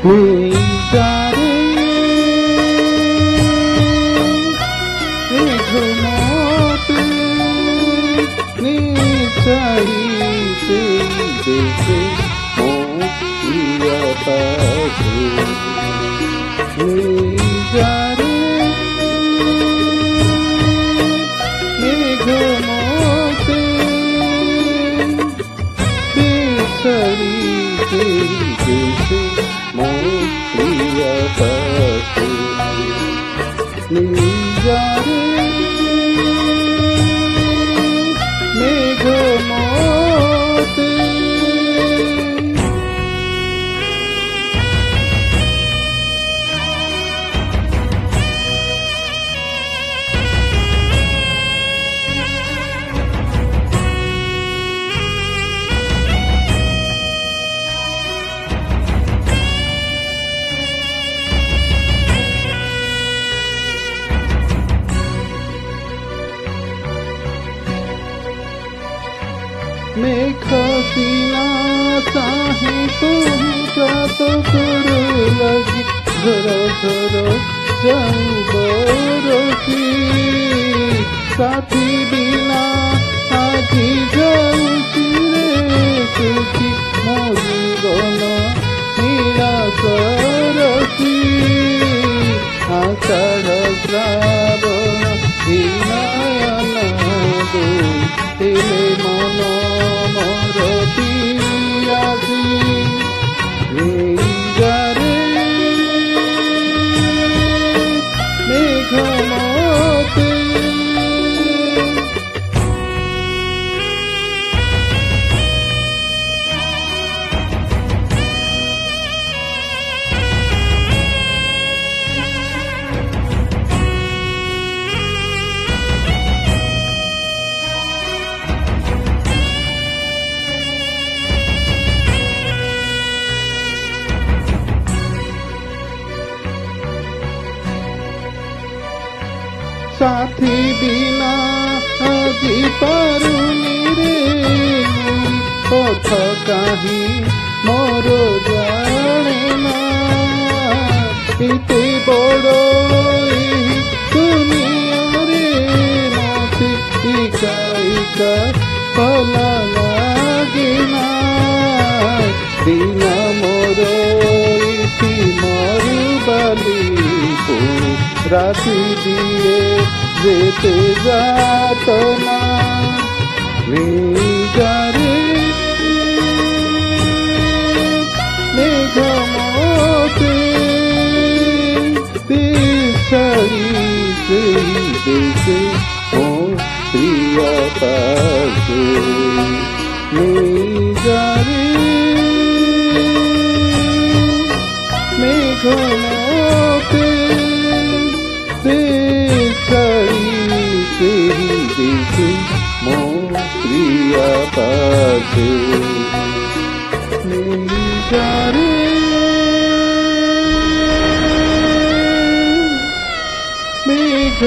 নিজারে ঘুমোতে নিচাইতে দেখে পাশে নিজারে মেঘমতে বিছড়িতে দেখে প্রিয় পাশে নিজারে মেঘমতে मेघसीना चाहे तुम जात करो लगी झरो झरो जाऊं बरसी साथी बिना आजी जाऊं चिरे सुखी मोरी गना निराशरसी आषाढ़ श्रावण नयन दिले मन मोर पियासी निजारे मेघमते साथी बिना आजी पारुनी रे पथ काहि मोर जाने ना इते बड़ दुनिया रे मते इका इका भला लागे ना बिना मोर इति मरु बाली राती दिए যেতে যাত না নিজারে মেঘমতে বিছড়িতে দেখে ও প্রিয় পাশে নিজারে মেঘমতে দেখে মোর প্রিয় পাশে নিজারে মেঘ